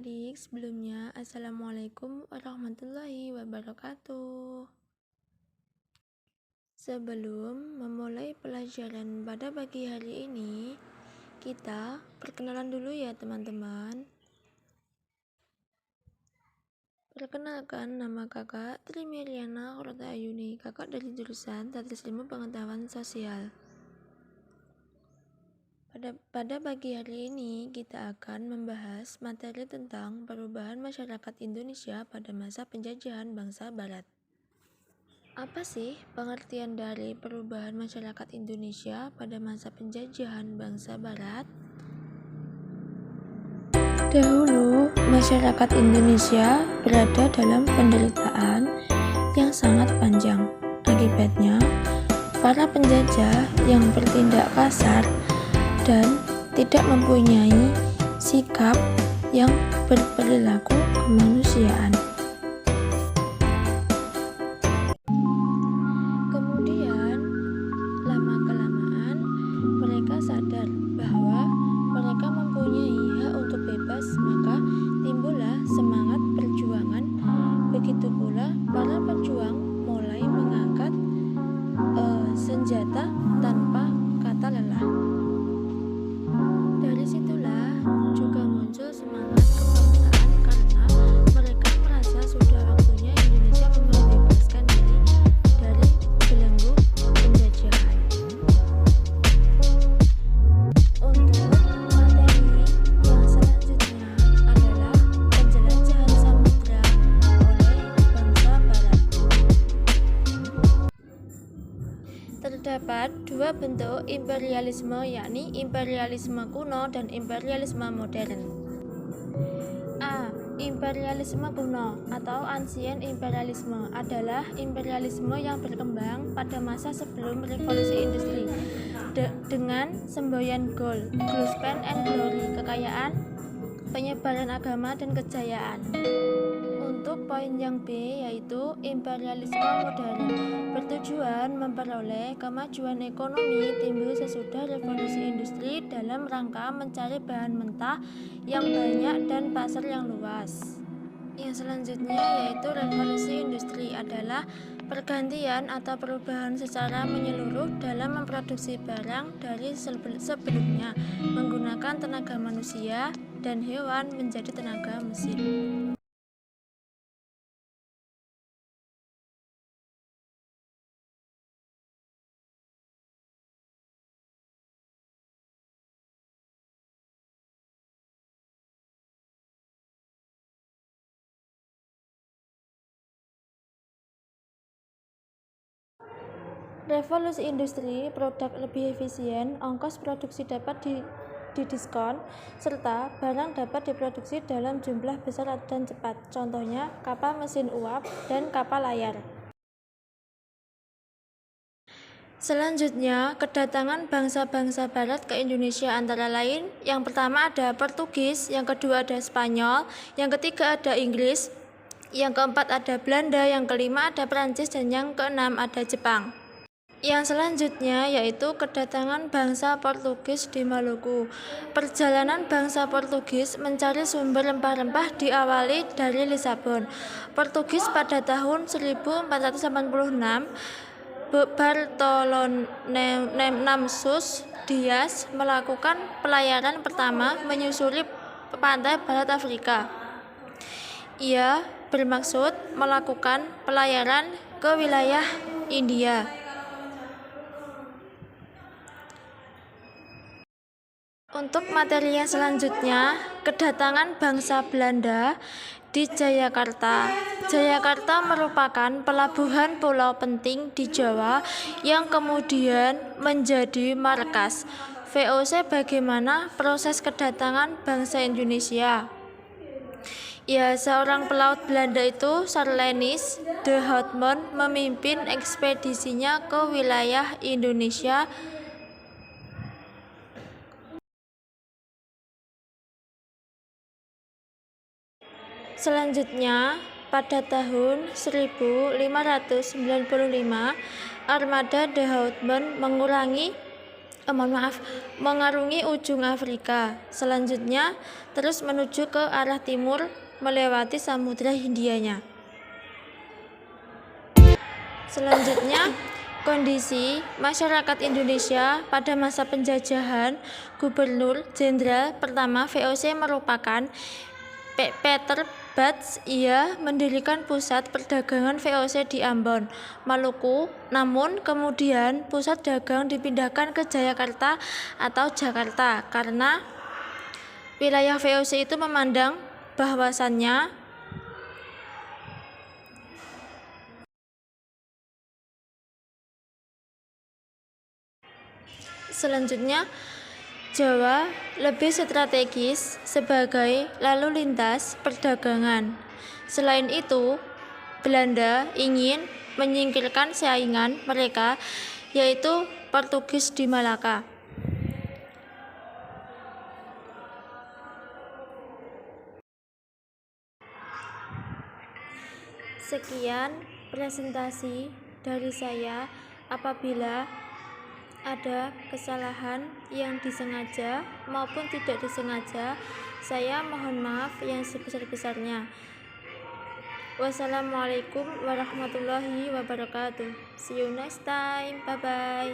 adik-adik, sebelumnya Assalamualaikum warahmatullahi wabarakatuh. Sebelum memulai pelajaran pada pagi hari ini, kita perkenalan dulu ya teman-teman. Perkenalkan, nama kakak Trimiriana Horta Ayuni, kakak dari jurusan Statis Ilmu Pengetahuan Sosial. Pada pagi hari ini, kita akan membahas materi tentang perubahan masyarakat Indonesia pada masa penjajahan bangsa Barat. Apa sih pengertian dari perubahan masyarakat Indonesia pada masa penjajahan bangsa Barat? Dahulu, masyarakat Indonesia berada dalam penderitaan yang sangat panjang. Akibatnya, para penjajah yang bertindak kasar dan tidak mempunyai sikap yang berperilaku kemanusiaan. Kemudian, lama-kelamaan mereka sadar bahwa mereka mempunyai hak untuk bebas, maka timbullah semangat perjuangan. Begitu pula para pejuang mulai mengangkat senjata tanpa kata lelah. Dari situlah juga muncul semangat kebangsaan karena mereka merasa sudah waktunya Indonesia membebaskan diri dari belenggu penjajahan. Untuk materi yang selanjutnya adalah penjelajahan samudra oleh bangsa Barat. Terdapat dua bentuk imperialisme, yakni imperialisme kuno dan imperialisme modern. A. Imperialisme kuno atau ancient imperialisme adalah imperialisme yang berkembang pada masa sebelum revolusi industri dengan semboyan gold, spend and glory, kekayaan, penyebaran agama dan kejayaan. Untuk poin yang B, yaitu imperialisme modern, bertujuan memperoleh kemajuan ekonomi timbul sesudah revolusi industri dalam rangka mencari bahan mentah yang banyak dan pasar yang luas. Yang selanjutnya yaitu revolusi industri adalah pergantian atau perubahan secara menyeluruh dalam memproduksi barang dari sebelumnya menggunakan tenaga manusia dan hewan menjadi tenaga mesin. Revolusi industri, produk lebih efisien, ongkos produksi dapat didiskon, serta barang dapat diproduksi dalam jumlah besar dan cepat. Contohnya, kapal mesin uap dan kapal layar. Selanjutnya, kedatangan bangsa-bangsa Barat ke Indonesia antara lain, yang pertama ada Portugis, yang kedua ada Spanyol, yang ketiga ada Inggris, yang keempat ada Belanda, yang kelima ada Prancis, dan yang keenam ada Jepang. Yang selanjutnya yaitu kedatangan bangsa Portugis di Maluku. Perjalanan bangsa Portugis mencari sumber rempah-rempah diawali dari Lisabon. Portugis pada tahun 1486, Bartolomeu Dias melakukan pelayaran pertama menyusuri pantai barat Afrika. Ia bermaksud melakukan pelayaran ke wilayah India. Untuk materi yang selanjutnya, kedatangan bangsa Belanda di Jayakarta. Jayakarta merupakan pelabuhan pulau penting di Jawa yang kemudian menjadi markas. VOC, bagaimana proses kedatangan bangsa Indonesia? Ya, seorang pelaut Belanda itu, Charles de Houtman, memimpin ekspedisinya ke wilayah Indonesia. Selanjutnya, pada tahun 1595, armada de Houtman mengurangi mengarungi ujung Afrika. Selanjutnya terus menuju ke arah timur melewati Samudra Hindianya. Selanjutnya, kondisi masyarakat Indonesia pada masa penjajahan. Gubernur Jenderal pertama VOC merupakan Peter Batts. Ia mendirikan pusat perdagangan VOC di Ambon, Maluku. Namun kemudian pusat dagang dipindahkan ke Jayakarta atau Jakarta karena wilayah VOC itu memandang bahwasannya selanjutnya Jawa lebih strategis sebagai lalu lintas perdagangan. Selain itu, Belanda ingin menyingkirkan saingan mereka, yaitu Portugis di Malaka. Sekian presentasi dari saya. Apabila ada kesalahan yang disengaja maupun tidak disengaja, saya mohon maaf yang sebesar-besarnya. Wassalamualaikum warahmatullahi wabarakatuh. See you next time. Bye bye.